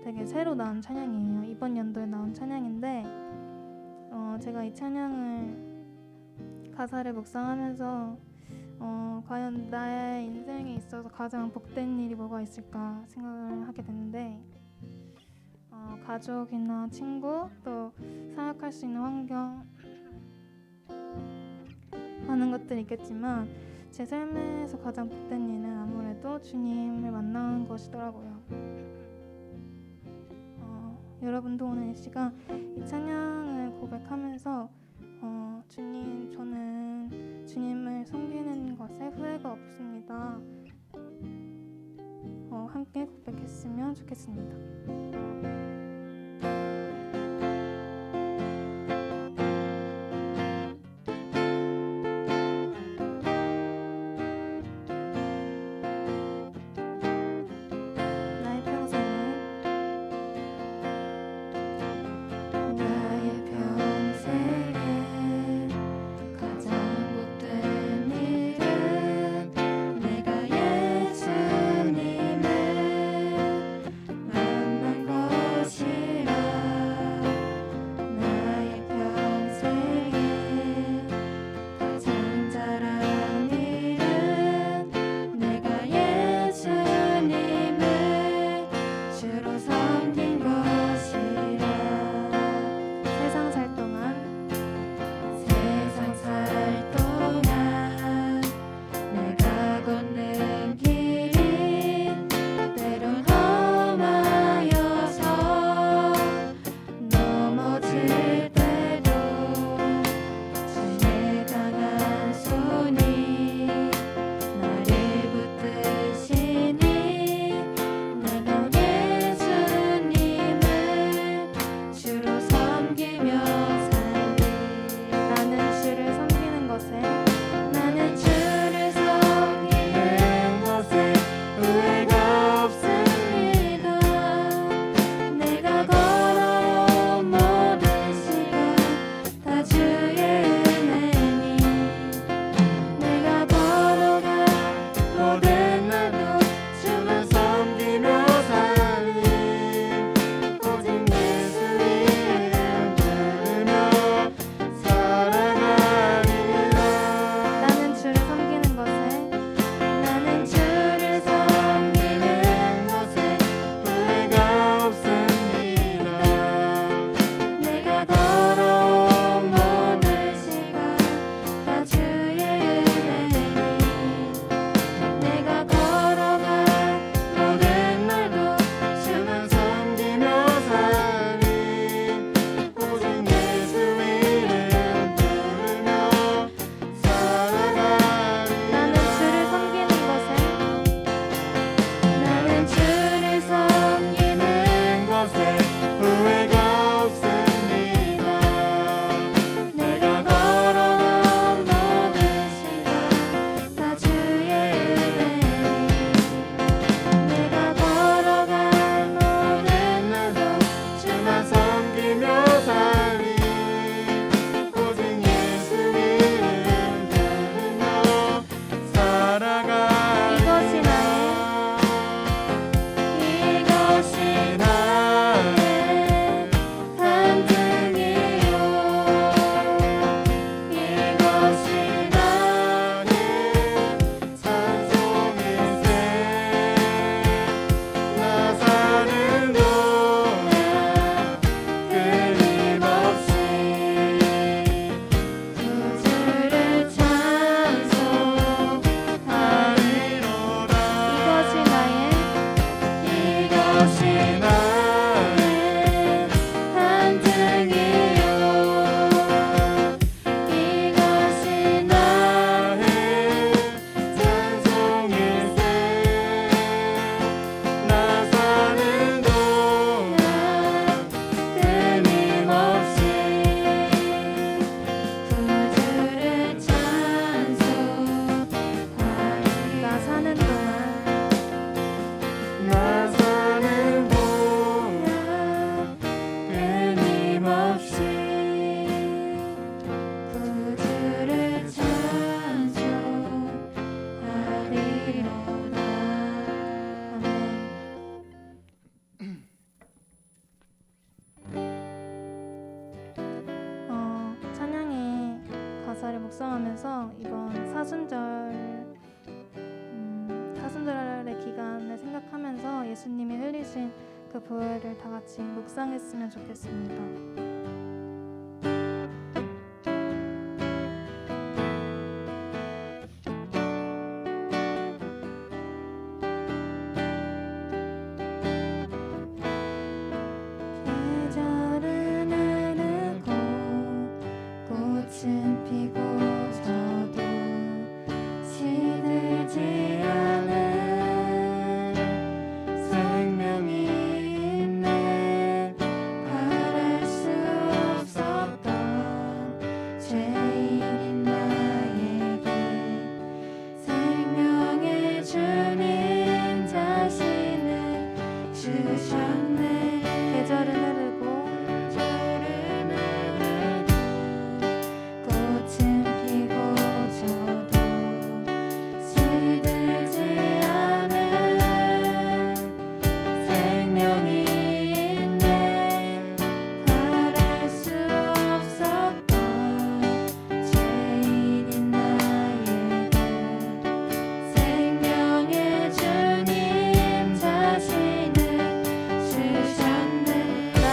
되게 새로 나온 찬양이에요. 이번 연도에 나온 찬양인데 제가 이 찬양을 가사를 묵상하면서 과연 나의 인생에 있어서 가장 복된 일이 뭐가 있을까 생각을 하게 됐는데 가족이나 친구 또 사역할 수 있는 환경 많은 것들이 있겠지만 제 삶에서 가장 복된 일은 아무래도 주님을 만나는 것이더라고요. 여러분도 오늘 이 시간 이 찬양을 고백하면서 주님, 저는 주님을 섬기는 것에 후회가 없습니다. 함께 고백했으면 좋겠습니다. 나의 평생에 가장 복된 일은 내가 예수님을 만난 것 묵상하면서 이번 사순절의 기간을 생각하면서 예수님이 흘리신 그 보혈을 다 같이 묵상했으면 좋겠습니다. 계절은 흐르고 꽃은 피고 저도 시들지 않은 생명이 있네. 바랄 수 없었던 죄인인 나에게 생명의 주님 자신을 주셨네. 계절은 흐르고 꽃은 피고 저도 시들지 않은 생명이 있네. 바랄 수 없었던 죄인인 나에게 생명의 주님 자신을 주셨네. 나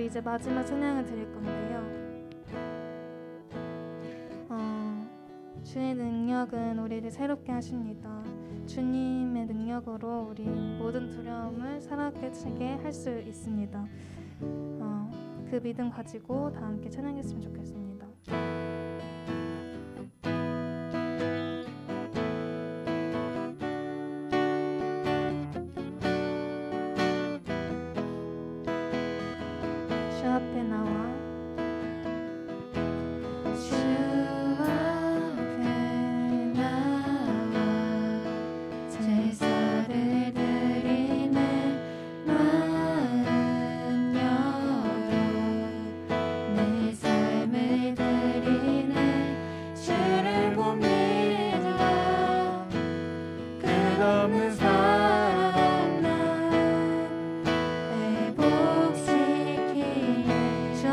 우리 이제 마지막 찬양을 드릴 건데요. 주의 능력은 우리를 새롭게 하십니다. 주님의 능력으로 우리 모든 두려움을 사라지게 할 수 있습니다. 그 믿음 가지고 다 함께 찬양했으면 좋겠습니다. 주 앞에 나와 주 앞에 나와 제사를 드리네 마음 열어 내 삶을 드리네 주를 못 믿어 끝없는 사랑 날 회복시키네 주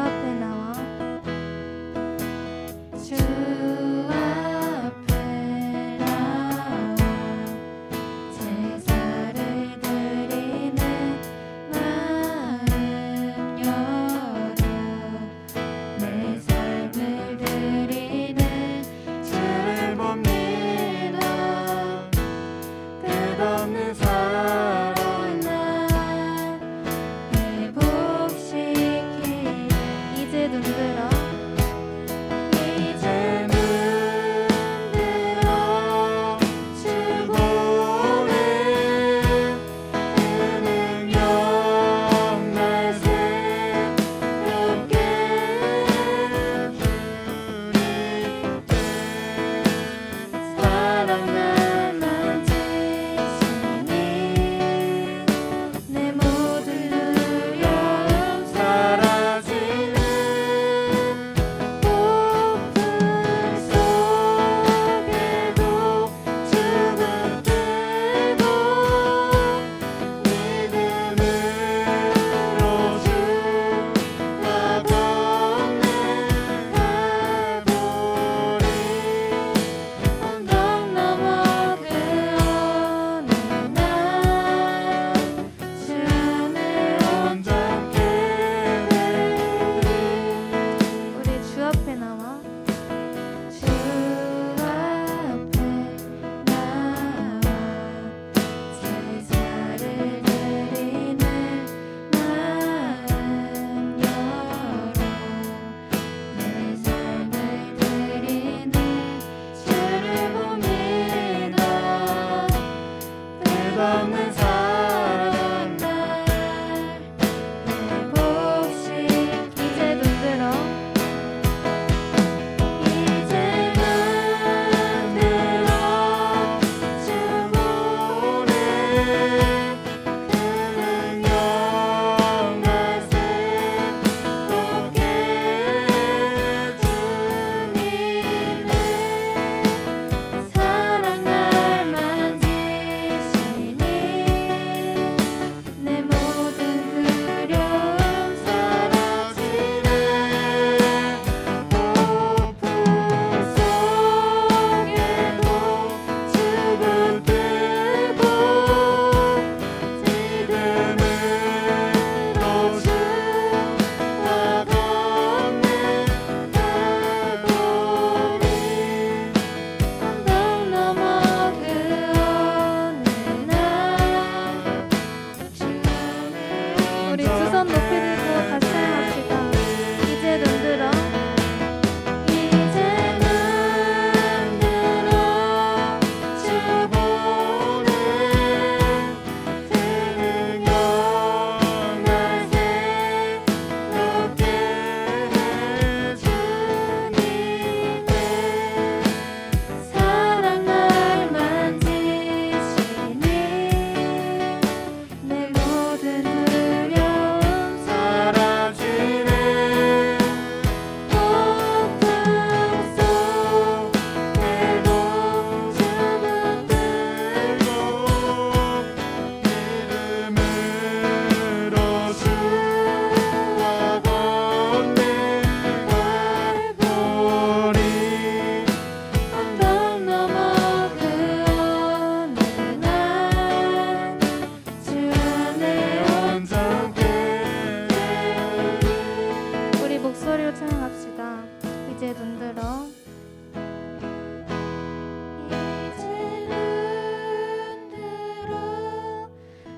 이제 눈들어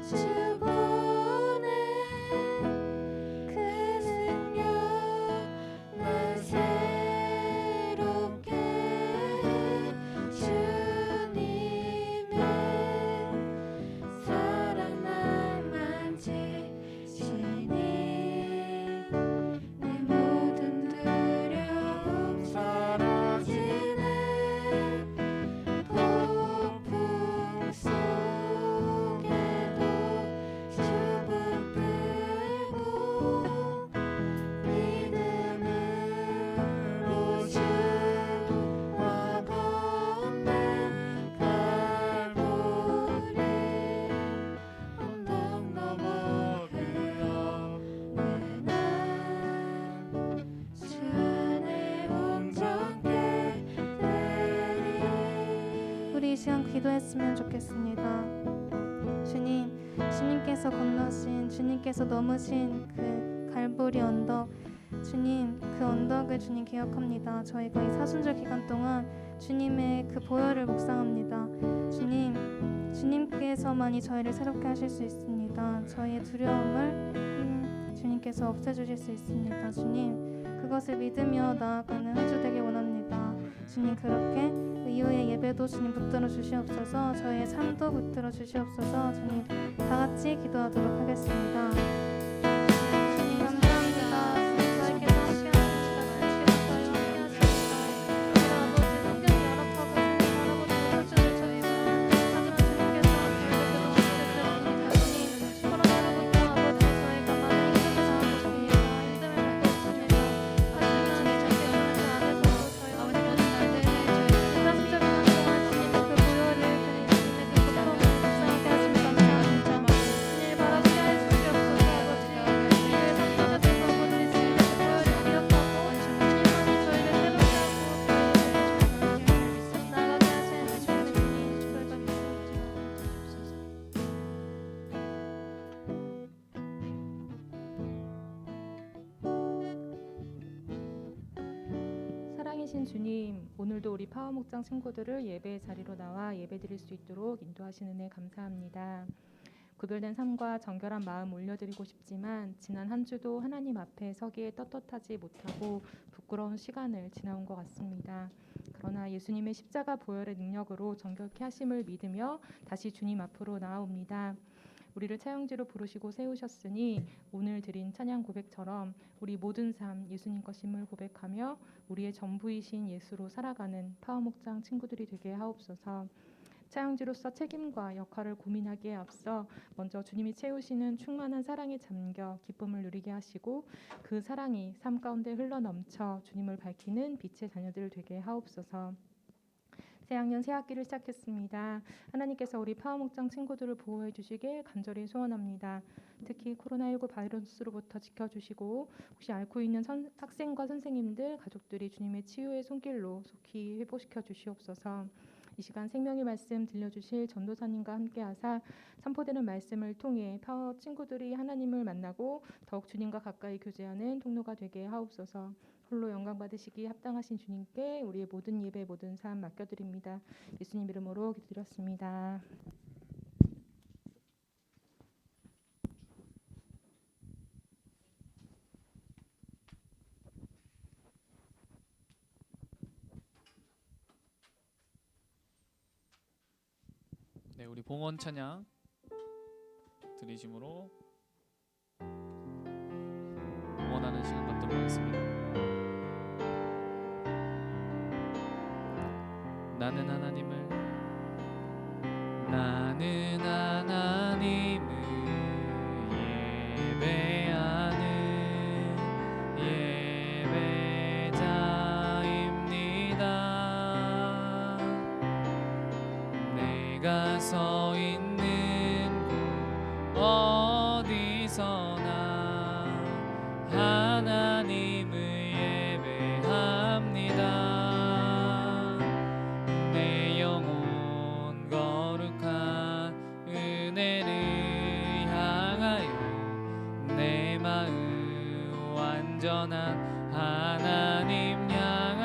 주 보내 그 능력 날 새롭게 주님의 사랑 날 만지시니 내 모든 두려움 사라지네 폭풍 속에도 주분 불고 믿음으로 주와 건넨 갈보리 언덕 넘어 그 옆에 난 주 안에 온전케 되리. 우리 이 시간 기도했으면 좋겠습니다. 주님께서 건너신, 주님께서 넘으신 그 갈보리 언덕, 주님 그 언덕을 주님 기억합니다. 저희가 이 사순절 기간 동안 주님의 그 보혈을 묵상합니다. 주님께서만이 저희를 새롭게 하실 수 있습니다. 저희의 두려움을 주님께서 없애주실 수 있습니다. 주님 그것을 믿으며 나아가는 한 주 되길 원합니다. 주님 그렇게 이후의 예배도 주님 붙들어 주시옵소서. 저희의 삶도 붙들어 주시옵소서. 주님 다 같이 기도하도록 하겠습니다. 주님 감사합니다. 주님 저에게도 시간을 주시었어요. 함께하시옵소서. 아버지 성경이 열악하고 주님 바라보지 못하시는 저희는 하지만 주님께서 저희를 끊어주셨습니다. 주님 코로나로부터 아버지 저희가 많은 힘듦을 당하고 있습니다. 힘듦을 받고 있습니다. 하지만 주님께서는 그 안에서도 저희가 우리가 사순절 기간 동안 주님의 그 보혈을 주님의 그 고통을 묵상하게 하시니 감사합니다. 주님을 바라보게 하여 주시옵소서. 아버지 주님의 성전에서 아버지 주님의 그 보혈을 기억하고 주님만이 저희를 새롭게 하고 나아가게 하시는 주님의 주님 축복을 사랑이신 주님, 오늘도 우리 파워목장 친구들을 예배의 자리로 나와 예배드릴 수 있도록 인도하시는 은혜 감사합니다. 구별된 삶과 정결한 마음 올려드리고 싶지만 지난 한 주도 하나님 앞에 서기에 떳떳하지 못하고 부끄러운 시간을 지나온 것 같습니다. 그러나 예수님의 십자가 보혈의 능력으로 정결케 하심을 믿으며 다시 주님 앞으로 나아옵니다. 우리를 차영지로 부르시고 세우셨으니 오늘 드린 찬양 고백처럼 우리 모든 삶 예수님 것임을 고백하며 우리의 전부이신 예수로 살아가는 파워목장 친구들이 되게 하옵소서. 차영지로서 책임과 역할을 고민하기에 앞서 먼저 주님이 채우시는 충만한 사랑에 잠겨 기쁨을 누리게 하시고 그 사랑이 삶 가운데 흘러넘쳐 주님을 밝히는 빛의 자녀들 되게 하옵소서. 새학년 새학기를 시작했습니다. 하나님께서 우리 파워목장 친구들을 보호해 주시길 간절히 소원합니다. 특히 코로나19 바이러스로부터 지켜주시고 혹시 앓고 있는 학생과 선생님들, 가족들이 주님의 치유의 손길로 속히 회복시켜 주시옵소서. 이 시간 생명의 말씀 들려주실 전도사님과 함께하사 선포되는 말씀을 통해 파워 친구들이 하나님을 만나고 더욱 주님과 가까이 교제하는 통로가 되게 하옵소서. 홀로 영광 받으시기 합당하신 주님께 우리의 모든 예배 모든 삶 맡겨드립니다. 예수님 이름으로 기도드렸습니다. 네, 우리 봉헌 찬양 드리심으로 봉헌하는 시간 갖도록 하겠습니다. 나는 하나님을 예배하는 예배자입니다. 내가 서 있는 곳 어디서나 하나님을 예배합니다. 내 영혼 거룩한 은혜를 향하여 내 마음 완전한 하나님 향하여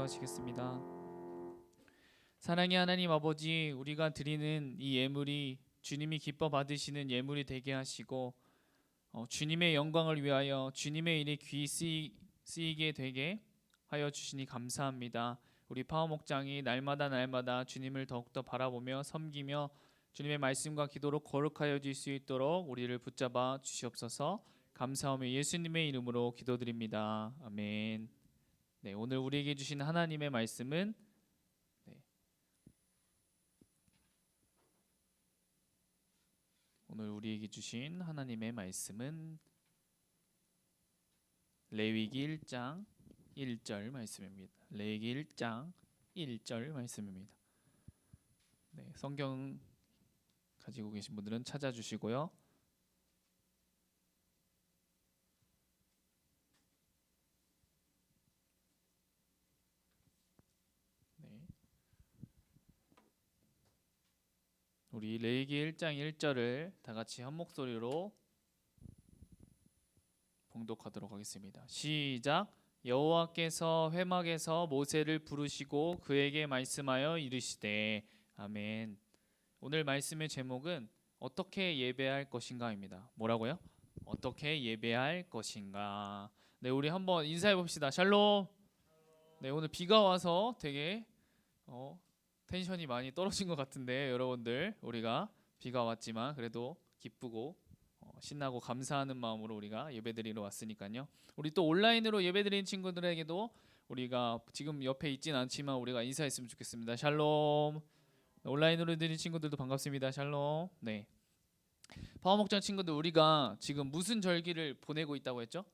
기도하시겠습니다. 사랑의 하나님 아버지, 우리가 드리는 이 예물이 주님이 기뻐 받으시는 예물이 되게 하시고 주님의 영광을 위하여 주님의 일에 귀 쓰이게 되게 하여 주시니 감사합니다. 우리 파워 목장이 날마다 주님을 더욱더 바라보며 섬기며 주님의 말씀과 기도로 거룩하여 질 수 있도록 우리를 붙잡아 주시옵소서. 감사하며 예수님의 이름으로 기도드립니다. 아멘. 네, 오늘 우리에게 주신 하나님의 말씀은 오늘 우리에게 주신 하나님의 말씀은 레위기 1장 1절 말씀입니다. 레위기 1장 1절 말씀입니다. 네, 성경 가지고 계신 분들은 찾아주시고요. 네. 우리 레위기 1장 1절을 다 같이 한 목소리로 봉독하도록 하겠습니다. 시작. 여호와께서 회막에서 모세를 부르시고 그에게 말씀하여 이르시되. 아멘. 오늘 말씀의 제목은 어떻게 예배할 것인가입니다. 뭐라고요? 어떻게 예배할 것인가. 네, 우리 한번 인사해 봅시다. 샬롬. 네, 오늘 비가 와서 되게 텐션이 많이 떨어진 것 같은데 여러분들, 우리가 비가 왔지만 그래도 기쁘고 신나고 감사하는 마음으로 우리가 예배드리러 왔으니까요. 우리 또 온라인으로 예배드리는 친구들에게도 우리가 지금 옆에 있진 않지만 우리가 인사했으면 좋겠습니다. 샬롬. 온라인으로 드리는 친구들도 반갑습니다. 샬롬. 네. 파워목장 친구들, 우리가 지금 무슨 절기를 보내고 있다고 했죠?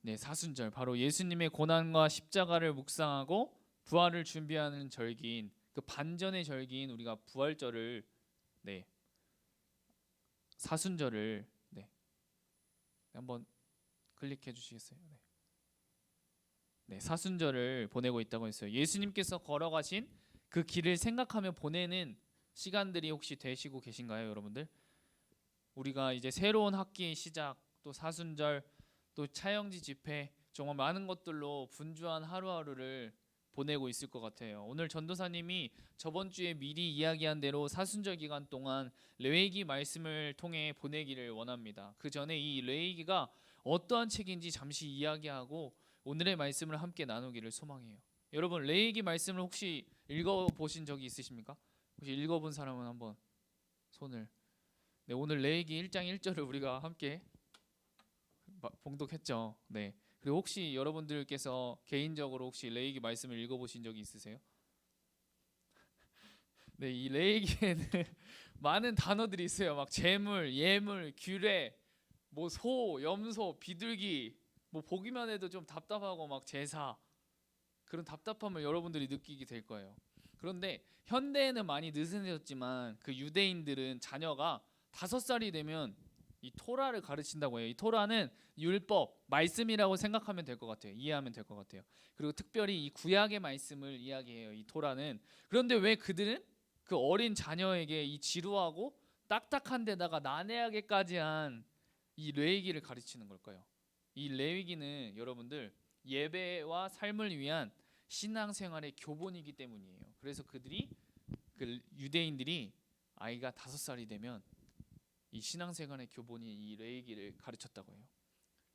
네, 사순절. 바로 예수님의 고난과 십자가를 묵상하고 부활을 준비하는 절기인 그 반전의 절기인 우리가 부활절을 사순절을 한번 클릭해 주시겠어요? 네, 사순절을 보내고 있다고 했어요. 예수님께서 걸어가신 그 길을 생각하며 보내는 시간들이 혹시 되시고 계신가요, 여러분들? 우리가 이제 새로운 학기의 시작, 또 사순절, 또 차영지 집회, 정말 많은 것들로 분주한 하루하루를 보내고 있을 것 같아요. 오늘 전도사님이 저번 주에 미리 이야기한 대로 사순절 기간 동안 레위기 말씀을 통해 보내기를 원합니다. 그 전에 이 레위기가 어떠한 책인지 잠시 이야기하고 오늘의 말씀을 함께 나누기를 소망해요. 여러분, 레위기 말씀을 혹시 읽어보신 적이 있으십니까? 혹시 읽어본 사람은 한번 손을. 네, 오늘 레위기 1장 1절을 우리가 함께 봉독했죠. 네. 그리고 혹시 여러분들께서 개인적으로 혹시 레위기 말씀을 읽어보신 적이 있으세요? 네, 이 레위기에는 많은 단어들이 있어요. 막 재물, 예물, 규례, 뭐 소, 염소, 비둘기, 뭐 보기만 해도 좀 답답하고 막 제사, 그런 답답함을 여러분들이 느끼게 될 거예요. 그런데 현대에는 많이 느슨해졌지만 그 유대인들은 자녀가 5살이 되면 이 토라를 가르친다고 해요. 이 토라는 율법, 말씀이라고 생각하면 될 것 같아요. 이해하면 될 것 같아요. 그리고 특별히 이 구약의 말씀을 이야기해요. 이 토라는. 그런데 왜 그들은 그 어린 자녀에게 이 지루하고 딱딱한 데다가 난해하게까지 한 이 레위기를 가르치는 걸까요? 이 레위기는 여러분들 예배와 삶을 위한 신앙생활의 교본이기 때문이에요. 그래서 그들이 그 유대인들이 아이가 5살이 되면 이 신앙생활의 교본인 이 레위기를 가르쳤다고 해요.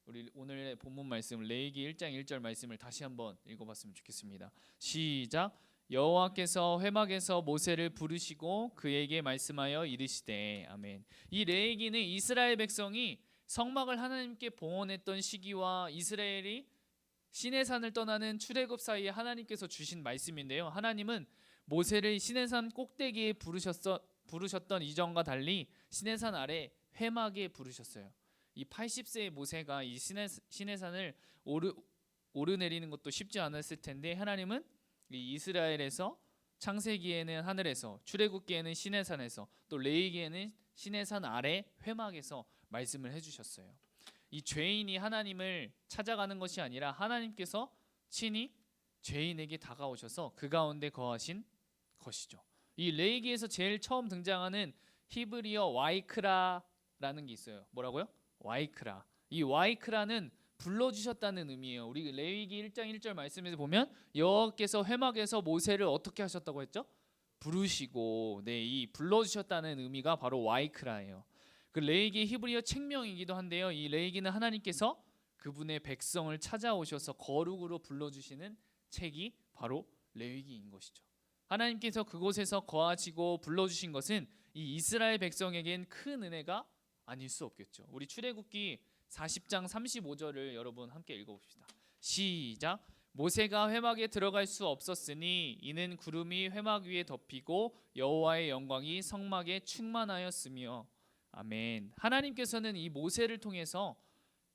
우리 오늘의 본문 말씀 레위기 1장 1절 말씀을 다시 한번 읽어봤으면 좋겠습니다. 시작. 여호와께서 회막에서 모세를 부르시고 그에게 말씀하여 이르시되. 아멘. 이 레위기는 이스라엘 백성이 성막을 하나님께 봉헌했던 시기와 이스라엘이 시내산을 떠나는 출애굽 사이에 하나님께서 주신 말씀인데요. 하나님은 모세를 시내산 꼭대기에 부르셨던 이전과 달리 시내산 아래 회막에 부르셨어요. 이 80세의 모세가 이 시내산을 오르내리는 것도 쉽지 않았을 텐데 하나님은 이 이스라엘에서 창세기에는 하늘에서, 출애굽기에는 시내산에서, 또 레위기에는 시내산 아래 회막에서 말씀을 해주셨어요. 이 죄인이 하나님을 찾아가는 것이 아니라 하나님께서 친히 죄인에게 다가오셔서 그 가운데 거하신 것이죠. 이 레위기에서 제일 처음 등장하는 히브리어 와이크라라는 게 있어요. 뭐라고요? 와이크라. 이 와이크라는 불러주셨다는 의미예요. 우리 레위기 1장 1절 말씀에서 보면 여호와께서 회막에서 모세를 어떻게 하셨다고 했죠? 부르시고, 이 불러주셨다는 의미가 바로 와이크라예요. 그 레위기 히브리어 책명이기도 한데요. 이 레위기는 하나님께서 그분의 백성을 찾아오셔서 거룩으로 불러주시는 책이 바로 레위기인 것이죠. 하나님께서 그곳에서 거하시고 불러주신 것은 이 이스라엘 백성에겐 큰 은혜가 아닐 수 없겠죠. 우리 출애굽기 40장 35절을 여러분 함께 읽어봅시다. 시작. 모세가 회막에 들어갈 수 없었으니 이는 구름이 회막 위에 덮이고 여호와의 영광이 성막에 충만하였으며. 아멘. 하나님께서는 이 모세를 통해서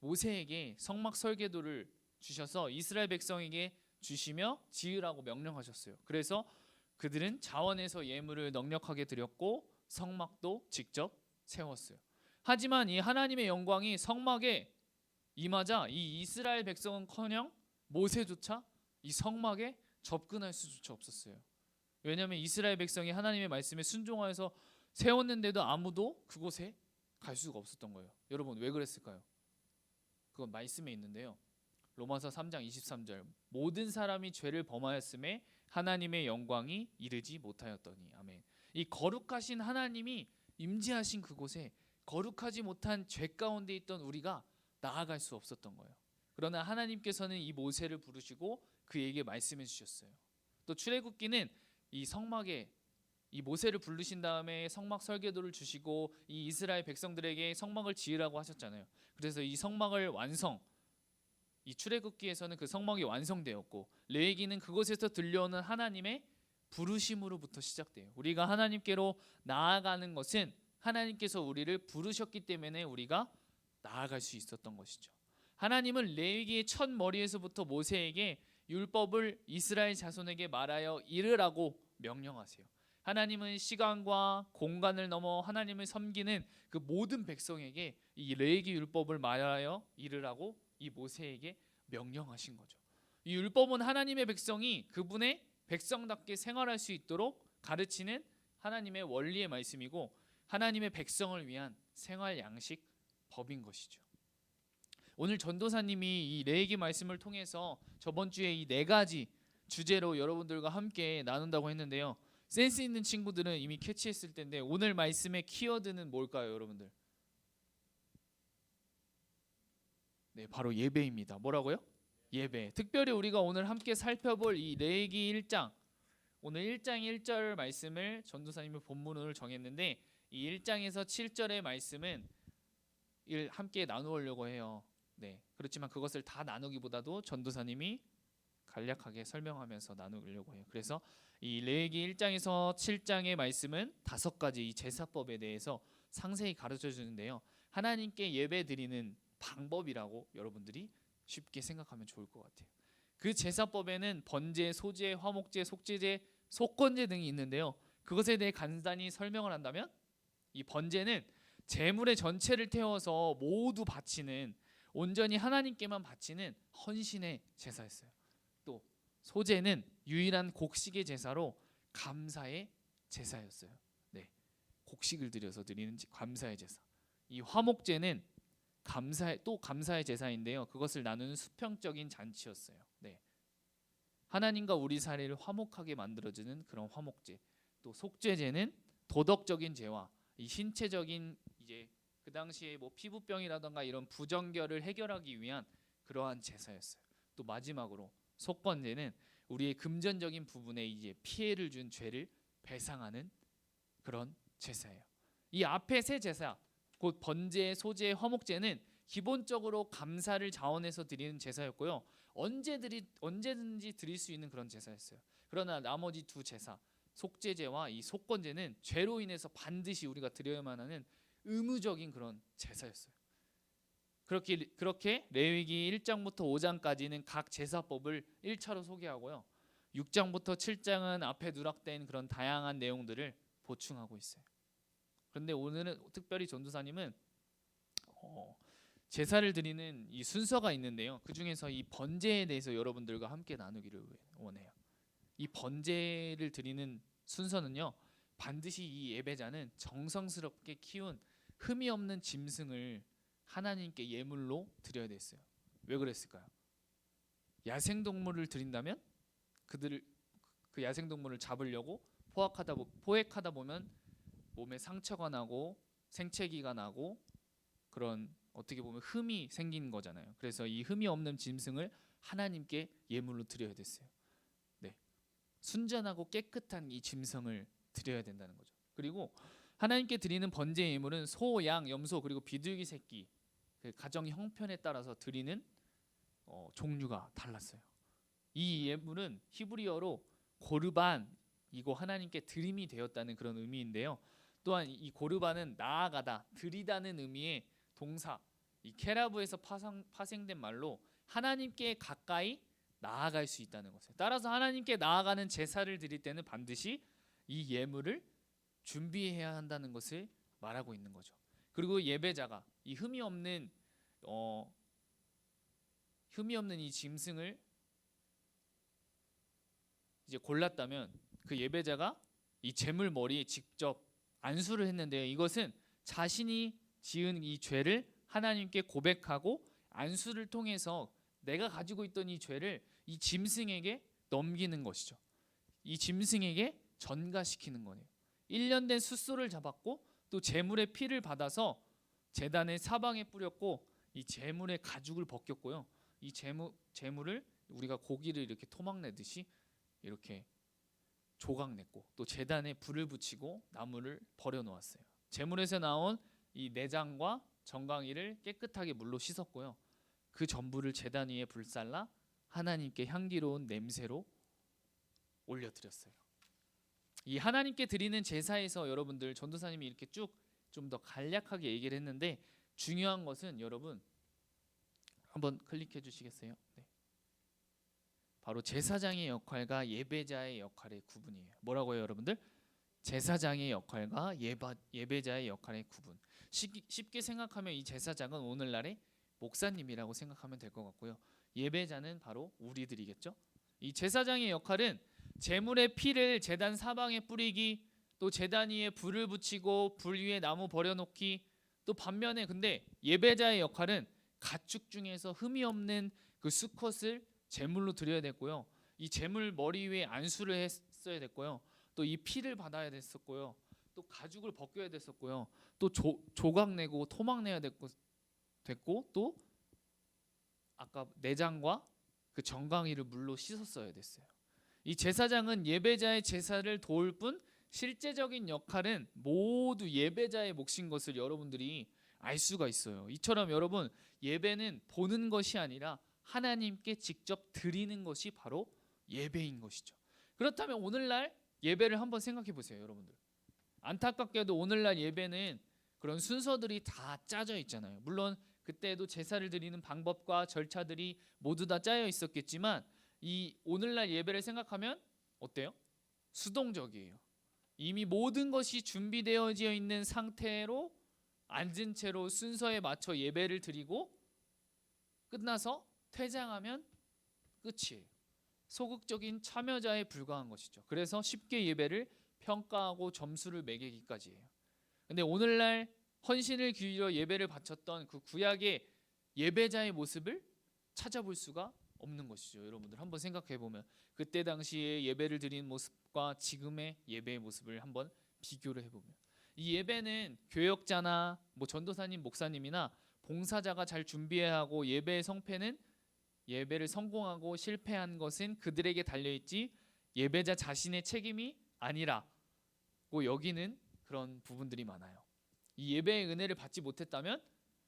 모세에게 성막 설계도를 주셔서 이스라엘 백성에게 주시며 지으라고 명령하셨어요. 그래서 그들은 자원에서 예물을 넉넉하게 드렸고 성막도 직접 세웠어요. 하지만 이 하나님의 영광이 성막에 임하자 이 이스라엘 백성은커녕 모세조차 이 성막에 접근할 수조차 없었어요. 왜냐하면 이스라엘 백성이 하나님의 말씀에 순종하여서 세웠는데도 아무도 그곳에 갈 수가 없었던 거예요. 여러분 왜 그랬을까요? 그건 말씀에 있는데요. 로마서 3장 23절 모든 사람이 죄를 범하였음에 하나님의 영광이 이르지 못하였더니. 아멘. 이 거룩하신 하나님이 임재하신 그곳에 거룩하지 못한 죄 가운데 있던 우리가 나아갈 수 없었던 거예요. 그러나 하나님께서는 이 모세를 부르시고 그에게 말씀해 주셨어요. 또 출애굽기는 이 성막에 이 모세를 부르신 다음에 성막 설계도를 주시고 이 이스라엘 백성들에게 성막을 지으라고 하셨잖아요. 그래서 이 성막을 이 출애굽기에서는 그 성막이 완성되었고 레위기는 그곳에서 들려오는 하나님의 부르심으로부터 시작돼요. 우리가 하나님께로 나아가는 것은 하나님께서 우리를 부르셨기 때문에 우리가 나아갈 수 있었던 것이죠. 하나님은 레위기의 첫 머리에서부터 모세에게 율법을 이스라엘 자손에게 말하여 이르라고 명령하세요. 하나님은 시간과 공간을 넘어 하나님을 섬기는 그 모든 백성에게 이 레위기 율법을 말하여 이르라고 이 모세에게 명령하신 거죠. 이 율법은 하나님의 백성이 그분의 백성답게 생활할 수 있도록 가르치는 하나님의 원리의 말씀이고 하나님의 백성을 위한 생활 양식 법인 것이죠. 오늘 전도사님이 이 레위기 말씀을 통해서 저번 주에 이 4가지 주제로 여러분들과 함께 나눈다고 했는데요. 센스 있는 친구들은 이미 캐치했을 텐데 오늘 말씀의 키워드는 뭘까요, 여러분들? 네, 바로 예배입니다. 뭐라고요? 예배. 특별히 우리가 오늘 함께 살펴볼 이 레위기 1장, 오늘 1장 1절 말씀을 전도사님의 본문으로 정했는데 이 1장에서 7절의 말씀은 함께 나누려고 해요. 네, 그렇지만 그것을 다 나누기보다도 전도사님이 간략하게 설명하면서 나누려고 해요. 그래서 이 레위기 1장에서 7장의 말씀은 5가지 이 제사법에 대해서 상세히 가르쳐 주는데요. 하나님께 예배 드리는 방법이라고 여러분들이 쉽게 생각하면 좋을 것 같아요. 그 제사법에는 번제, 소제, 화목제, 속제제, 속건제 등이 있는데요. 그것에 대해 간단히 설명을 한다면 이 번제는 제물의 전체를 태워서 모두 바치는 온전히 하나님께만 바치는 헌신의 제사였어요. 또 소제는 유일한 곡식의 제사로 감사의 제사였어요. 네, 곡식을 드려서 드리는 감사의 제사. 이 화목제는 감사의 제사인데요. 그것을 나누는 수평적인 잔치였어요. 네, 하나님과 우리 사이를 화목하게 만들어주는 그런 화목제. 또 속죄제는 도덕적인 죄와 이 신체적인 이제 그 당시에 뭐 피부병이라던가 이런 부정결을 해결하기 위한 그러한 제사였어요. 또 마지막으로 속건제는 우리의 금전적인 부분에 이제 피해를 준 죄를 배상하는 그런 제사예요. 이 앞에 세 제사, 곧 번제, 소제, 화목제는 기본적으로 감사를 자원해서 드리는 제사였고요. 언제든지 드릴 수 있는 그런 제사였어요. 그러나 나머지 2 제사, 속죄제와 이 속건제는 죄로 인해서 반드시 우리가 드려야만 하는 의무적인 그런 제사였어요. 그렇게 레위기 1장부터 5장까지는 각 제사법을 1차로 소개하고요. 6장부터 7장은 앞에 누락된 그런 다양한 내용들을 보충하고 있어요. 그런데 오늘은 특별히 전도사님은 제사를 드리는 이 순서가 있는데요. 그 중에서 이 번제에 대해서 여러분들과 함께 나누기를 원해요. 이 번제를 드리는 순서는요. 반드시 이 예배자는 정성스럽게 키운 흠이 없는 짐승을 하나님께 예물로 드려야 됐어요. 왜 그랬을까요? 야생 동물을 드린다면 그들을 그 야생 동물을 잡으려고 포획하다 보면 몸에 상처가 나고 생채기가 나고 그런 어떻게 보면 흠이 생기는 거잖아요. 그래서 이 흠이 없는 짐승을 하나님께 예물로 드려야 됐어요. 네, 순전하고 깨끗한 이 짐승을 드려야 된다는 거죠. 그리고 하나님께 드리는 번제 예물은 소, 양, 염소 그리고 비둘기 새끼 그 가정 형편에 따라서 드리는 종류가 달랐어요. 이 예물은 히브리어로 고르반 이고 하나님께 드림이 되었다는 그런 의미인데요. 또한 이 고르반은 나아가다, 드리다는 의미의 동사 이 케라브에서 파생된 말로 하나님께 가까이 나아갈 수 있다는 것을. 따라서 하나님께 나아가는 제사를 드릴 때는 반드시 이 예물을 준비해야 한다는 것을 말하고 있는 거죠. 그리고 예배자가 이 흠이 없는 이 짐승을 이제 골랐다면 그 예배자가 이 제물 머리에 직접 안수를 했는데요. 이것은 자신이 지은 이 죄를 하나님께 고백하고 안수를 통해서 내가 가지고 있던 이 죄를 이 짐승에게 넘기는 것이죠. 이 짐승에게 전가시키는 거네요. 1년 된 숫소를 잡았고 또 제물의 피를 받아서 제단의 사방에 뿌렸고 이 제물의 가죽을 벗겼고요. 이 제물을 우리가 고기를 이렇게 토막내듯이 이렇게 조각냈고 또 제단에 불을 붙이고 나무를 버려 놓았어요. 제물에서 나온 이 내장과 정강이를 깨끗하게 물로 씻었고요. 그 전부를 제단 위에 불살라 하나님께 향기로운 냄새로 올려드렸어요. 이 하나님께 드리는 제사에서 여러분들 전도사님이 이렇게 쭉 좀 더 간략하게 얘기를 했는데 중요한 것은 여러분 한번 클릭해 주시겠어요? 네. 바로 제사장의 역할과 예배자의 역할의 구분이에요. 뭐라고요, 여러분들? 제사장의 역할과 예배자의 역할의 구분. 쉽게 생각하면 이 제사장은 오늘날의 목사님이라고 생각하면 될 것 같고요. 예배자는 바로 우리들이겠죠. 이 제사장의 역할은 제물의 피를 제단 사방에 뿌리기, 또 제단 위에 불을 붙이고 불 위에 나무 버려놓기, 또 반면에 근데 예배자의 역할은 가축 중에서 흠이 없는 그 수컷을 제물로 드려야 됐고요. 이 제물 머리 위에 안수를 했어야 됐고요. 또 이 피를 받아야 됐었고요. 또 가죽을 벗겨야 됐었고요. 또 조각 내고 토막 내야 됐고 또 아까 내장과 그 정강이를 물로 씻었어야 됐어요. 이 제사장은 예배자의 제사를 도울 뿐 실제적인 역할은 모두 예배자의 몫인 것을 여러분들이 알 수가 있어요. 이처럼 여러분 예배는 보는 것이 아니라 하나님께 직접 드리는 것이 바로 예배인 것이죠. 그렇다면 오늘날 예배를 한번 생각해 보세요, 여러분들. 안타깝게도 오늘날 예배는 그런 순서들이 다 짜져 있잖아요. 물론 그때도 제사를 드리는 방법과 절차들이 모두 다 짜여 있었겠지만 이 오늘날 예배를 생각하면 어때요? 수동적이에요. 이미 모든 것이 준비되어져 있는 상태로 앉은 채로 순서에 맞춰 예배를 드리고 끝나서 퇴장하면 끝이에요. 소극적인 참여자에 불과한 것이죠. 그래서 쉽게 예배를 평가하고 점수를 매기기까지 해요. 근데 오늘날 헌신을 기울여 예배를 바쳤던 그 구약의 예배자의 모습을 찾아볼 수가 없는 것이죠. 여러분들 한번 생각해 보면 그때 당시에 예배를 드리는 모습과 지금의 예배의 모습을 한번 비교를 해보면 이 예배는 교역자나 전도사님, 목사님이나 봉사자가 잘 준비해야 하고 예배의 성패는 예배를 성공하고 실패한 것은 그들에게 달려있지 예배자 자신의 책임이 아니라고 여기는 그런 부분들이 많아요. 이 예배의 은혜를 받지 못했다면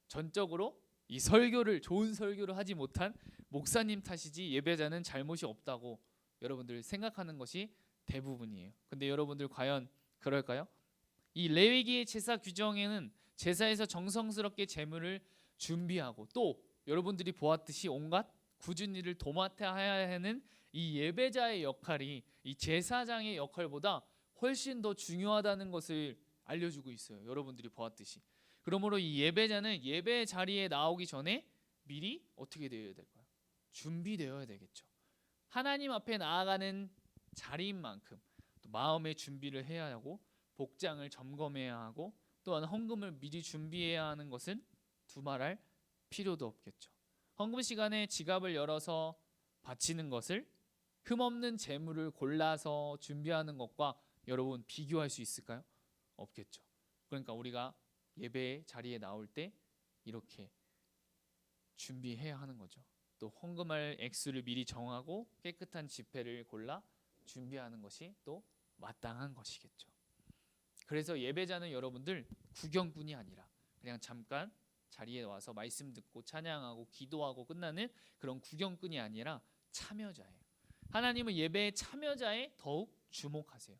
전적으로 이 좋은 설교를 하지 못한 목사님 탓이지 예배자는 잘못이 없다고 여러분들 생각하는 것이 대부분이에요. 근데 여러분들 과연 그럴까요? 이 레위기의 제사 규정에는 제사에서 정성스럽게 제물을 준비하고 또 여러분들이 보았듯이 온갖 굳은 일을 도맡아야 하는 이 예배자의 역할이 이 제사장의 역할보다 훨씬 더 중요하다는 것을 알려주고 있어요. 여러분들이 보았듯이. 그러므로 이 예배자는 예배 자리에 나오기 전에 미리 어떻게 되어야 될까요? 준비되어야 되겠죠. 하나님 앞에 나아가는 자리인 만큼 또 마음의 준비를 해야 하고 복장을 점검해야 하고 또한 헌금을 미리 준비해야 하는 것은 두말할 필요도 없겠죠. 헌금 시간에 지갑을 열어서 바치는 것을 흠없는 재물을 골라서 준비하는 것과 여러분 비교할 수 있을까요? 없겠죠. 그러니까 우리가 예배 자리에 나올 때 이렇게 준비해야 하는 거죠. 또 헌금할 액수를 미리 정하고 깨끗한 지폐를 골라 준비하는 것이 또 마땅한 것이겠죠. 그래서 예배자는 여러분들 구경꾼이 아니라 그냥 잠깐 자리에 와서 말씀 듣고 찬양하고 기도하고 끝나는 그런 구경꾼이 아니라 참여자예요. 하나님은 예배의 참여자에 더욱 주목하세요.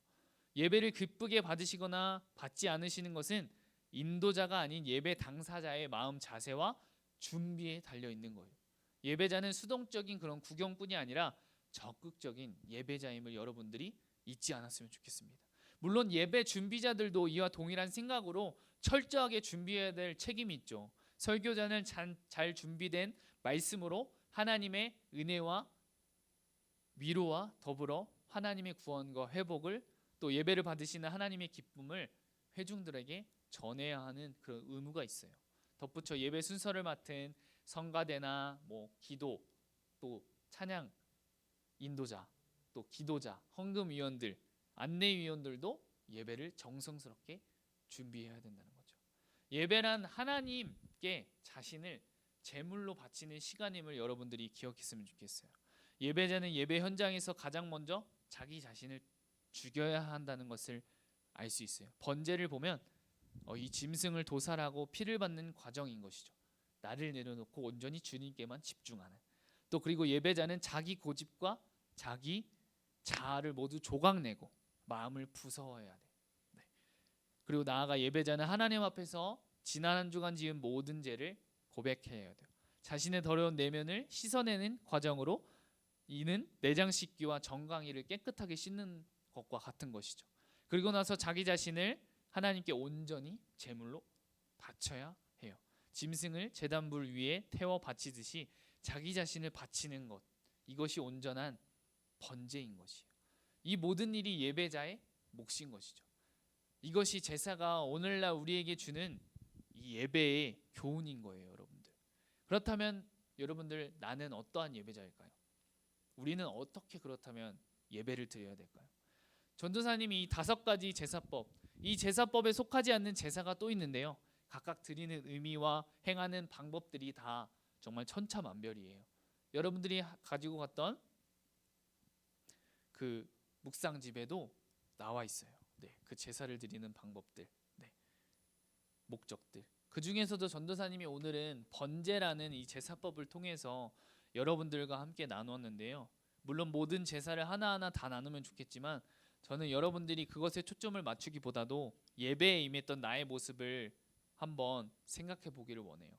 예배를 기쁘게 받으시거나 받지 않으시는 것은 인도자가 아닌 예배 당사자의 마음 자세와 준비에 달려 있는 거예요. 예배자는 수동적인 그런 구경꾼이 아니라 적극적인 예배자임을 여러분들이 잊지 않았으면 좋겠습니다. 물론 예배 준비자들도 이와 동일한 생각으로 철저하게 준비해야 될 책임이 있죠. 설교자는 잘 준비된 말씀으로 하나님의 은혜와 위로와 더불어 하나님의 구원과 회복을 또 예배를 받으시는 하나님의 기쁨을 회중들에게 전해야 하는 그런 의무가 있어요. 덧붙여 예배 순서를 맡은 성가대나 기도 또 찬양 인도자 또 기도자 헌금위원들 안내위원들도 예배를 정성스럽게 준비해야 된다는 거죠. 예배란 하나님께 자신을 제물로 바치는 시간임을 여러분들이 기억했으면 좋겠어요. 예배자는 예배 현장에서 가장 먼저 자기 자신을 죽여야 한다는 것을 알 수 있어요. 번제를 보면 이 짐승을 도살하고 피를 받는 과정인 것이죠. 나를 내려놓고 온전히 주님께만 집중하는. 또 그리고 예배자는 자기 고집과 자기 자아를 모두 조각내고 마음을 부서워야 돼. 네. 그리고 나아가 예배자는 하나님 앞에서 지난 한 주간 지은 모든 죄를 고백해야 돼요. 자신의 더러운 내면을 씻어내는 과정으로 이는 내장 씻기와 정강이를 깨끗하게 씻는 것과 같은 것이죠. 그리고 나서 자기 자신을 하나님께 온전히 제물로 바쳐야 해요. 짐승을 제단불 위에 태워 바치듯이 자기 자신을 바치는 것, 이것이 온전한 번제인 것이에요. 이 모든 일이 예배자의 몫인 것이죠. 이것이 제사가 오늘날 우리에게 주는 이 예배의 교훈인 거예요, 여러분들. 그렇다면 여러분들, 나는 어떠한 예배자일까요? 우리는 어떻게 그렇다면 예배를 드려야 될까요? 전도사님이 이 5가지 제사법, 이 제사법에 속하지 않는 제사가 또 있는데요. 각각 드리는 의미와 행하는 방법들이 다 정말 천차만별이에요. 여러분들이 가지고 갔던 그 묵상집에도 나와 있어요. 네, 그 제사를 드리는 방법들, 네, 목적들. 그 중에서도 전도사님이 오늘은 번제라는 이 제사법을 통해서 여러분들과 함께 나누었는데요. 물론 모든 제사를 하나하나 다 나누면 좋겠지만 저는 여러분들이 그것에 초점을 맞추기보다도 예배에 임했던 나의 모습을 한번 생각해 보기를 원해요.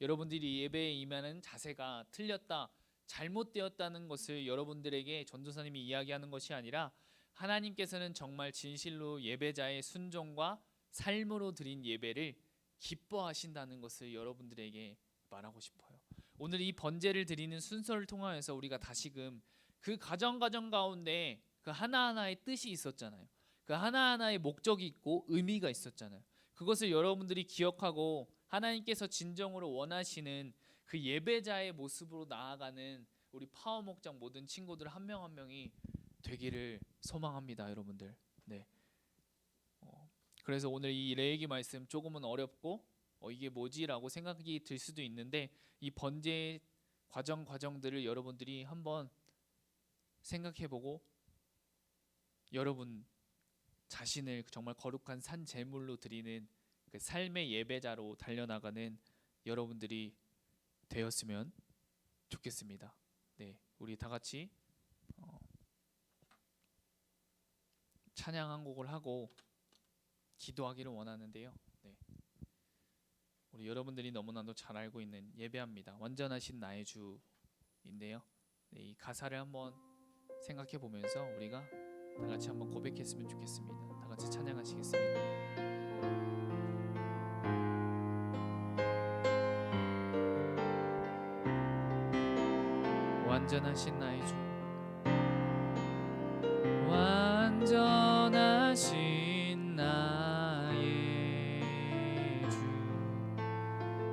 여러분들이 예배에 임하는 자세가 틀렸다, 잘못되었다는 것을 여러분들에게 전도사님이 이야기하는 것이 아니라 하나님께서는 정말 진실로 예배자의 순종과 삶으로 드린 예배를 기뻐하신다는 것을 여러분들에게 말하고 싶어요. 오늘 이 번제를 드리는 순서를 통하여서 우리가 다시금 그 가정 가운데 그 하나하나의 뜻이 있었잖아요. 그 하나하나의 목적이 있고 의미가 있었잖아요. 그것을 여러분들이 기억하고 하나님께서 진정으로 원하시는 그 예배자의 모습으로 나아가는 우리 파워목장 모든 친구들 한 명 한 명이 되기를 소망합니다, 여러분들. 네. 그래서 오늘 이 레위기 말씀 조금은 어렵고 이게 뭐지라고 생각이 들 수도 있는데 이 번제 과정들을 여러분들이 한번 생각해보고 여러분 자신을 정말 거룩한 산 제물로 드리는 그 삶의 예배자로 달려나가는 여러분들이 되었으면 좋겠습니다. 네, 우리 다 같이 찬양 한 곡을 하고 기도하기를 원하는데요. 네. 우리 여러분들이 너무나도 잘 알고 있는 예배합니다. 완전하신 나의 주인데요. 네, 이 가사를 한번 생각해 보면서 우리가 다 같이 한번 고백했으면 좋겠습니다. 다 같이 찬양하시겠습니다. 완전하신 나의 주, 완전하신 나의 주,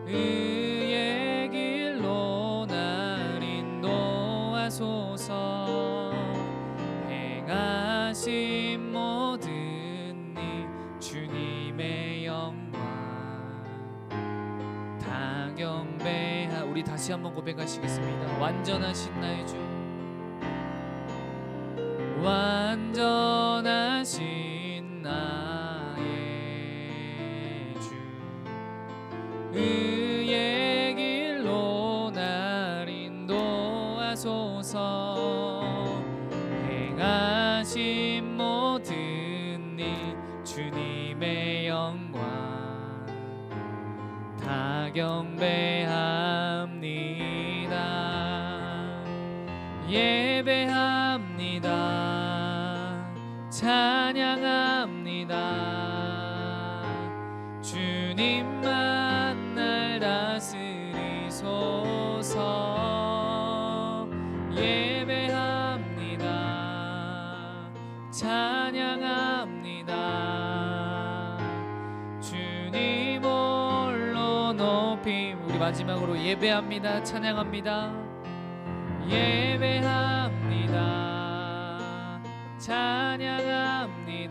의의 길로 나 하소서. 행하신 모든 일 주님의 영광 다 경배하. 우리 다시 한번 고백하시겠습니다. 완전하신 나의 주, 완전하신 나의 주, 의의 길로 날 인도하소서. 행하신 모든 일 주님의 영광 다 경배합니다. 예배합니다. 찬양합니다. 주님만 날 다스리소서. 예배합니다. 찬양합니다. 주님 홀로 높임. 우리 마지막으로 예배합니다. 찬양합니다. 예배합니다. 찬양합니다.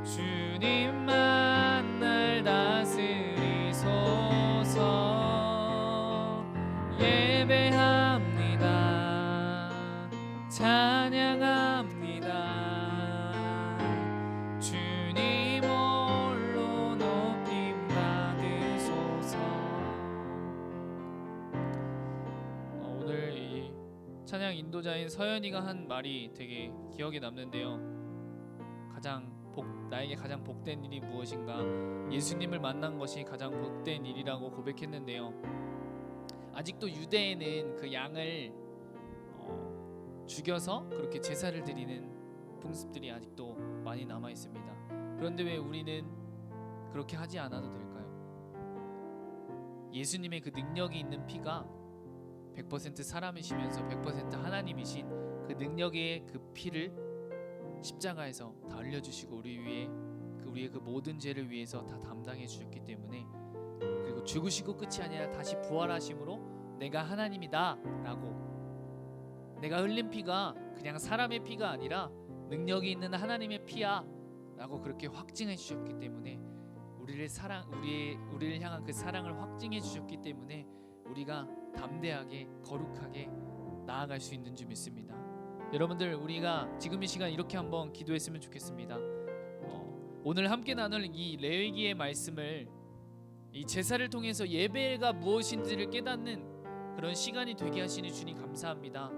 주님만 날 다스리소서. 예배합니다. 찬양합니다. 주님 홀로 높임 받으소서. 오늘 이 찬양 인도자인 서연이가 한 말이 되게 기억에 남는데요. 나에게 가장 복된 일이 무엇인가? 예수님을 만난 것이 가장 복된 일이라고 고백했는데요. 아직도 유대에는 그 양을 죽여서 그렇게 제사를 드리는 풍습들이 아직도 많이 남아 있습니다. 그런데 왜 우리는 그렇게 하지 않아도 될까요? 예수님의 그 능력이 있는 피가 100% 사람이시면서 100% 하나님이신 그 능력의 그 피를 십자가에서 다 흘려주시고 우리의 그 모든 죄를 위해서 다 담당해 주셨기 때문에, 그리고 죽으시고 끝이 아니라 다시 부활하심으로 내가 하나님이다 라고, 내가 흘린 피가 그냥 사람의 피가 아니라 능력이 있는 하나님의 피야 라고 그렇게 확증해 주셨기 때문에, 우리를 향한 그 사랑을 확증해 주셨기 때문에 우리가 담대하게 거룩하게 나아갈 수 있는 줄 믿습니다. 여러분들, 우리가 지금 이 시간 이렇게 한번 기도했으면 좋겠습니다. 오늘 함께 나눌 이 레위기의 말씀을 이 제사를 통해서 예배가 무엇인지를 깨닫는 그런 시간이 되게 하시니 주님 감사합니다.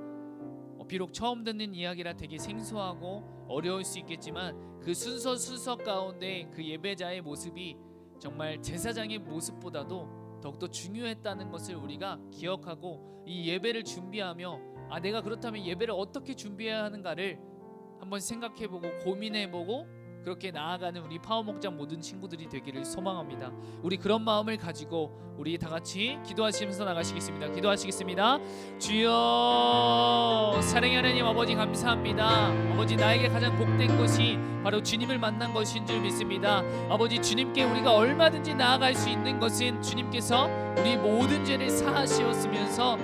비록 처음 듣는 이야기라 되게 생소하고 어려울 수 있겠지만 그 순서 가운데 그 예배자의 모습이 정말 제사장의 모습보다도 더욱더 중요했다는 것을 우리가 기억하고 이 예배를 준비하며 내가 그렇다면 예배를 어떻게 준비해야 하는가를 한번 생각해보고 고민해보고 그렇게 나아가는 우리 파워목장 모든 친구들이 되기를 소망합니다. 우리 그런 마음을 가지고 우리 다 같이 기도하시면서 나가시겠습니다. 기도하시겠습니다. 주여, 사랑의 하나님 아버지 감사합니다. 아버지, 나에게 가장 복된 것이 바로 주님을 만난 것인 줄 믿습니다. 아버지, 주님께 우리가 얼마든지 나아갈 수 있는 것은 주님께서 우리 모든 죄를 사하시었으면서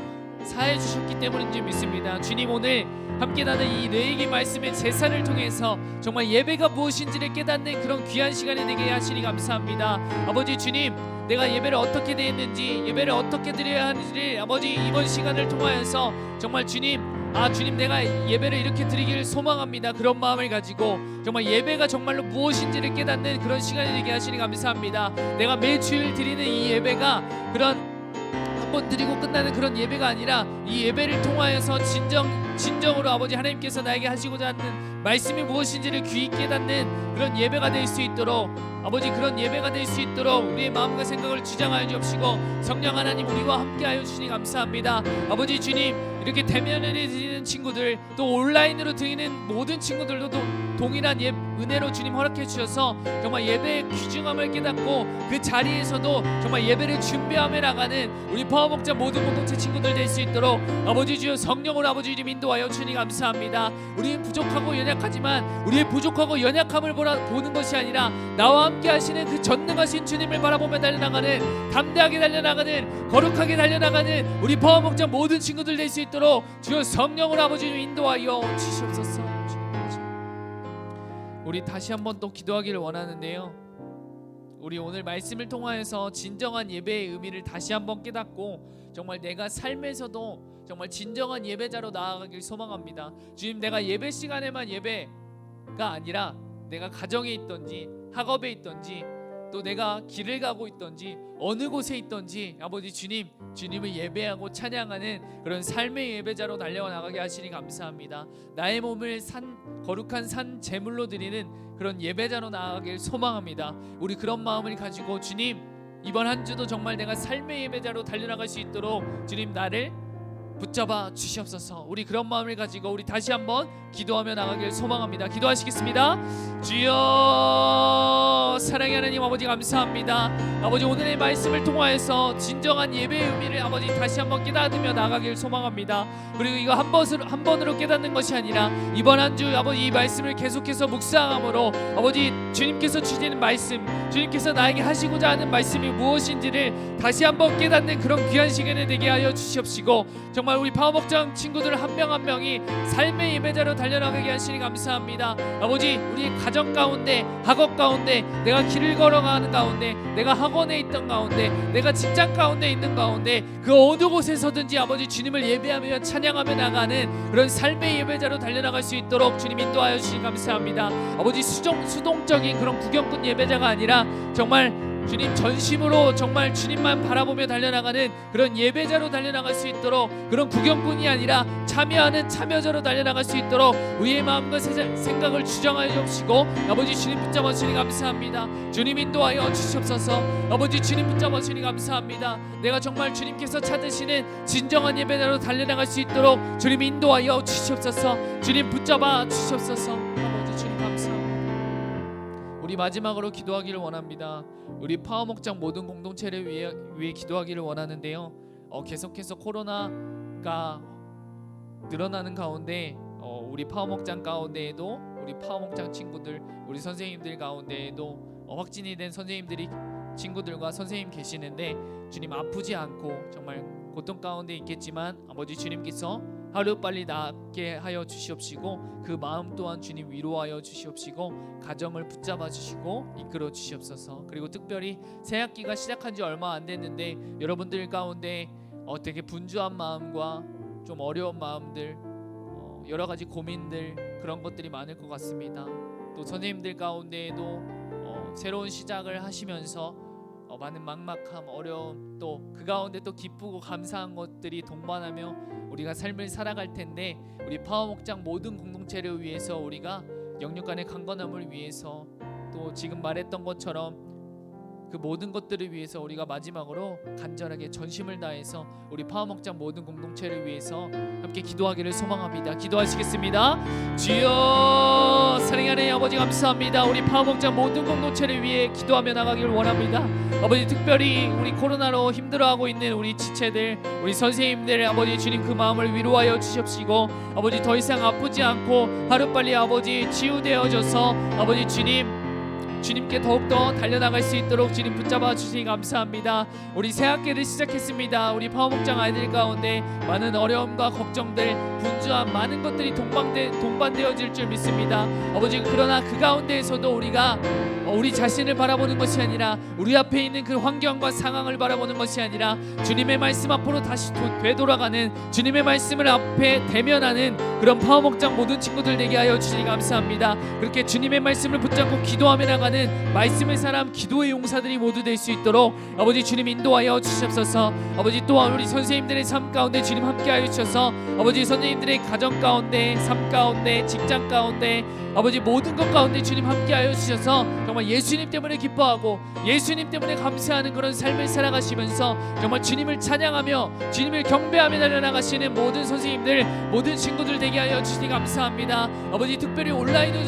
사해 주셨기 때문인 줄 믿습니다. 주님, 오늘 함께 나눈 이 레위기 말씀의 제사를 통해서 정말 예배가 무엇인지를 깨닫는 그런 귀한 시간이 되게 하시니 감사합니다. 아버지 주님, 내가 예배를 어떻게 드렸는지, 예배를 어떻게 드려야 하는지를 아버지 이번 시간을 통하여서 정말 주님, 주님, 내가 예배를 이렇게 드리기를 소망합니다. 그런 마음을 가지고 정말 예배가 정말로 무엇인지를 깨닫는 그런 시간이 되게 하시니 감사합니다. 내가 매주일 드리는 이 예배가 그런 한번 드리고 끝나는 그런 예배가 아니라 이 예배를 통하여서 진정으로 아버지 하나님께서 나에게 하시고자 하는 말씀이 무엇인지를 귀히 깨닫는 그런 예배가 될 수 있도록, 아버지 그런 예배가 될 수 있도록 우리의 마음과 생각을 주장하여 주옵시고 성령 하나님 우리와 함께하여 주시니 감사합니다. 아버지 주님, 이렇게 대면으로 드리는 친구들, 또 온라인으로 드리는 모든 친구들도 동일한 은혜로 주님 허락해 주셔서 정말 예배의 귀중함을 깨닫고 그 자리에서도 정말 예배를 준비하며 나가는 우리 파워목장 모든 공동체 친구들 될 수 있도록 아버지 주여 성령으로 아버지 주님 인도하여 주니 감사합니다. 우리는 부족하고 연약하지만 우리의 부족하고 연약함을 보는 것이 아니라 나와 함께 하시는 그 전능하신 주님을 바라보며 달려나가는, 담대하게 달려나가는, 거룩하게 달려나가는 우리 파워목장 모든 친구들 될 수 있도록 주여 성령으로 아버지 주님 인도하여 주시옵소서. 우리 다시 한번 또 기도하기를 원하는데요, 우리 오늘 말씀을 통하여서 진정한 예배의 의미를 다시 한번 깨닫고 정말 내가 삶에서도 정말 진정한 예배자로 나아가길 소망합니다. 주님, 내가 예배 시간에만 예배가 아니라 내가 가정에 있든지 학업에 있든지 또 내가 길을 가고 있든지 어느 곳에 있든지 아버지 주님을 예배하고 찬양하는 그런 삶의 예배자로 달려나가게 하시니 감사합니다. 나의 몸을 거룩한 산 제물로 드리는 그런 예배자로 나아가길 소망합니다. 우리 그런 마음을 가지고 주님, 이번 한 주도 정말 내가 삶의 예배자로 달려나갈 수 있도록 주님 나를 붙잡아 주시옵소서. 우리 그런 마음을 가지고 우리 다시 한번 기도하며 나가길 소망합니다. 기도하시겠습니다. 주여, 사랑의 하나님 아버지 감사합니다. 아버지 오늘의 말씀을 통하여서 진정한 예배의 의미를 아버지 다시 한번 깨닫으며 나가길 소망합니다. 그리고 이거 한 번으로 깨닫는 것이 아니라 이번 한 주 아버지 이 말씀을 계속해서 묵상함으로 아버지 주님께서 주시는 말씀, 주님께서 나에게 하시고자 하는 말씀이 무엇인지를 다시 한번 깨닫는 그런 귀한 시간이 되게 하여 주시옵시고 정말 우리 파워목장 친구들 한 명 한 명이 삶의 예배자로 달려나가게 하시니 감사합니다. 아버지 우리 가정 가운데, 학업 가운데, 내가 길을 걸어가는 가운데, 내가 학원에 있던 가운데, 내가 직장 가운데 있는 가운데 그 어느 곳에서든지 아버지 주님을 예배하며 찬양하며 나가는 그런 삶의 예배자로 달려나갈 수 있도록 주님 인도하여 주시니 감사합니다. 아버지 수동적인 그런 구경꾼 예배자가 아니라 정말 주님 전심으로 정말 주님만 바라보며 달려나가는 그런 예배자로 달려나갈 수 있도록, 그런 구경꾼이 아니라 참여하는 참여자로 달려나갈 수 있도록 우리의 마음과 생각을 주장하여 주시고 아버지 주님 붙잡아 주시니 감사합니다. 주님 인도하여 주시옵소서. 아버지 주님 붙잡아 주시니 감사합니다. 내가 정말 주님께서 찾으시는 진정한 예배자로 달려나갈 수 있도록 주님 인도하여 주시옵소서. 주님 붙잡아 주시옵소서. 아버지 주님 감사합니다. 우리 마지막으로 기도하기를 원합니다. 우리 파워목장 모든 공동체를 위해 기도하기를 원하는데요, 계속해서 코로나가 늘어나는 가운데 우리 파워목장 가운데에도 우리 파워목장 친구들, 우리 선생님들 가운데에도 확진이 된 선생님들이 친구들과 선생님 계시는데 주님 아프지 않고 정말 고통 가운데 있겠지만 아버지 주님께서 하루빨리 낫게 하여 주시옵시고 그 마음 또한 주님 위로하여 주시옵시고 가정을 붙잡아 주시고 이끌어 주시옵소서. 그리고 특별히 새학기가 시작한 지 얼마 안 됐는데 여러분들 가운데 되게 분주한 마음과 좀 어려운 마음들, 여러 가지 고민들, 그런 것들이 많을 것 같습니다. 또 선생님들 가운데에도 새로운 시작을 하시면서 많은 막막함, 어려움, 또 그 가운데 또 기쁘고 감사한 것들이 동반하며 우리가 삶을 살아갈 텐데 우리 파워목장 모든 공동체를 위해서, 우리가 영육간의 강건함을 위해서, 또 지금 말했던 것처럼 그 모든 것들을 위해서 우리가 마지막으로 간절하게 전심을 다해서 우리 파워목장 모든 공동체를 위해서 함께 기도하기를 소망합니다. 기도하시겠습니다. 주여, 사랑의 하나님 아버지 감사합니다. 우리 파워목장 모든 공동체를 위해 기도하며 나가기를 원합니다. 아버지 특별히 우리 코로나로 힘들어하고 있는 우리 지체들, 우리 선생님들 아버지 주님 그 마음을 위로하여 주시옵시고 아버지 더 이상 아프지 않고 하루빨리 아버지 치유되어져서 아버지 주님께 더욱더 달려나갈 수 있도록 주님 붙잡아 주시니 감사합니다. 우리 새학기를 시작했습니다. 우리 파워목장 아이들 가운데 많은 어려움과 걱정들, 분주한 많은 것들이 동반되어질 줄 믿습니다. 아버지 그러나 그 가운데에서도 우리가 우리 자신을 바라보는 것이 아니라 우리 앞에 있는 그 환경과 상황을 바라보는 것이 아니라 주님의 말씀 앞으로 다시 되돌아가는, 주님의 말씀을 앞에 대면하는 그런 파워목장 모든 친구들 되게 하여 주시니 감사합니다. 그렇게 주님의 말씀을 붙잡고 기도하며 나가는 말씀의 사람, 기도의 용사들이 모두 될 수 있도록 아버지 주님 인도하여 주시옵소서. 아버지 또한 우리 선생님들의 삶 가운데 주님 함께하여 주셔서 아버지 선생님들의 가정 가운데, 삶 가운데, 직장 가운데 아버지 모든 것 가운데 주님 함께하여 주셔서 정말 예수님 때문에 기뻐하고 예수님 때문에 감사하는 그런 삶을 살아가시면서 정말 주님을 찬양하며 주님을 경배하며 달려나가시는 모든 선생님들, 모든 친구들 되게 하여 주시니 감사합니다. 아버지 특별히 온라인으로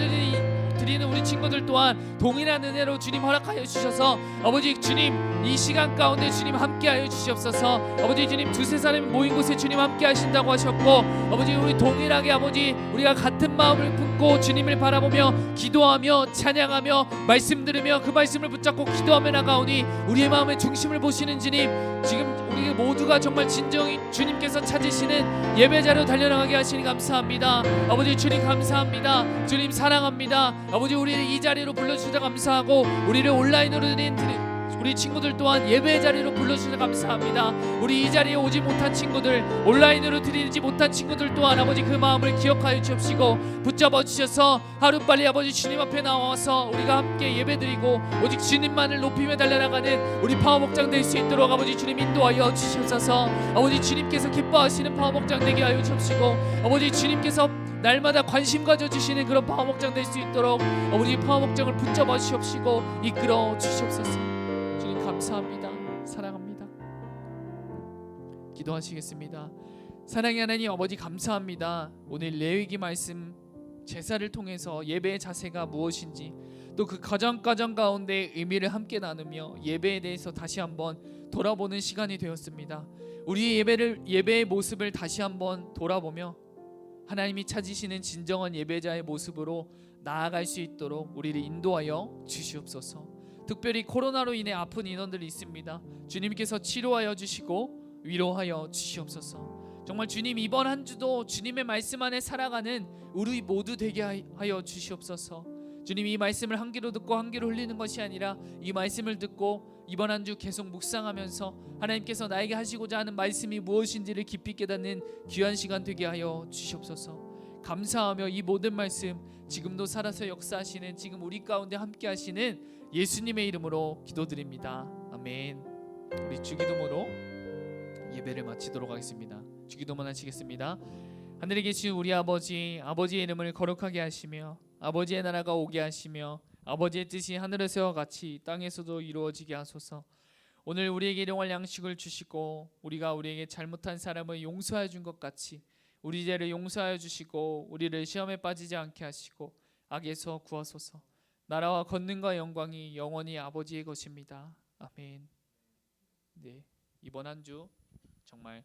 드리는 우리 친구들 또한 동일한 은혜로 주님 허락하여 주셔서 아버지 주님 이 시간 가운데 주님 함께하여 주시옵소서. 아버지 주님 두세 사람이 모인 곳에 주님 함께 하신다고 하셨고 아버지 우리 동일하게 아버지 우리가 같은 마음을 품고 주님을 바라보며 기도하며 찬양하며 말씀 들으며 그 말씀을 붙잡고 기도하며 나가오니 우리의 마음의 중심을 보시는 주님, 지금 우리 모두가 정말 진정히 주님께서 찾으시는 예배자로 달려나가게 하시니 감사합니다. 아버지 주님 감사합니다. 주님 사랑합니다. 아버지 우리를 이 자리로 불러주셔서 감사하고 우리를 온라인으로 드린 우리 친구들 또한 예배 자리로 불러주셔서 감사합니다. 우리 이 자리에 오지 못한 친구들, 온라인으로 드리지 못한 친구들 또한 아버지 그 마음을 기억하여 주옵시고 붙잡아 주셔서 하루빨리 아버지 주님 앞에 나와서 우리가 함께 예배드리고 오직 주님만을 높이며 달려나가는 우리 파워목장 될 수 있도록 아버지 주님 인도하여 주시옵소서. 아버지 주님께서 기뻐하시는 파워목장 되게 하여 주옵시고 아버지 주님께서 날마다 관심 가져주시는 그런 파워목장 될 수 있도록 아버지 파워목장을 붙잡아 주시옵시고 이끌어 주시옵소서. 주님 감사합니다. 사랑합니다. 기도하시겠습니다. 사랑의 하나님 아버지 감사합니다. 오늘 레위기 말씀 제사를 통해서 예배의 자세가 무엇인지 또 그 가정 가운데 의미를 함께 나누며 예배에 대해서 다시 한번 돌아보는 시간이 되었습니다. 우리의 예배의 모습을 다시 한번 돌아보며 하나님이 찾으시는 진정한 예배자의 모습으로 나아갈 수 있도록 우리를 인도하여 주시옵소서. 특별히 코로나로 인해 아픈 인원들이 있습니다. 주님께서 치료하여 주시고 위로하여 주시옵소서. 정말 주님 이번 한 주도 주님의 말씀 안에 살아가는 우리 모두 되게 하여 주시옵소서. 주님 이 말씀을 한 귀로 듣고 한 귀로 흘리는 것이 아니라 이 말씀을 듣고 이번 한 주 계속 묵상하면서 하나님께서 나에게 하시고자 하는 말씀이 무엇인지를 깊이 깨닫는 귀한 시간 되게 하여 주시옵소서. 감사하며 이 모든 말씀 지금도 살아서 역사하시는 지금 우리 가운데 함께 하시는 예수님의 이름으로 기도드립니다. 아멘. 우리 주기도문으로 예배를 마치도록 하겠습니다. 주기도문 하시겠습니다. 하늘에 계신 우리 아버지, 아버지의 이름을 거룩하게 하시며 아버지의 나라가 오게 하시며 아버지의 뜻이 하늘에서와 같이 땅에서도 이루어지게 하소서. 오늘 우리에게 일용할 양식을 주시고 우리가 우리에게 잘못한 사람을 용서해 준 것 같이 우리 죄를 용서하여 주시고 우리를 시험에 빠지지 않게 하시고 악에서 구하소서. 나라와 권능과 영광이 영원히 아버지의 것입니다. 아멘. 네, 이번 한 주 정말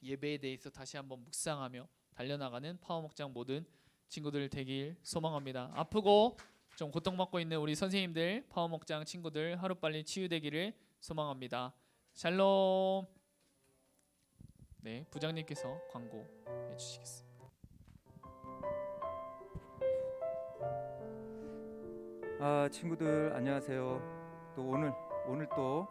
예배에 대해서 다시 한번 묵상하며 달려나가는 파워목장 모든 친구들 되길 소망합니다. 아프고 좀 고통받고 있는 우리 선생님들, 파워목장 친구들 하루빨리 치유되기를 소망합니다. 샬롬. 네, 부장님께서 광고해 주시겠습니다. 친구들 안녕하세요. 또 오늘 또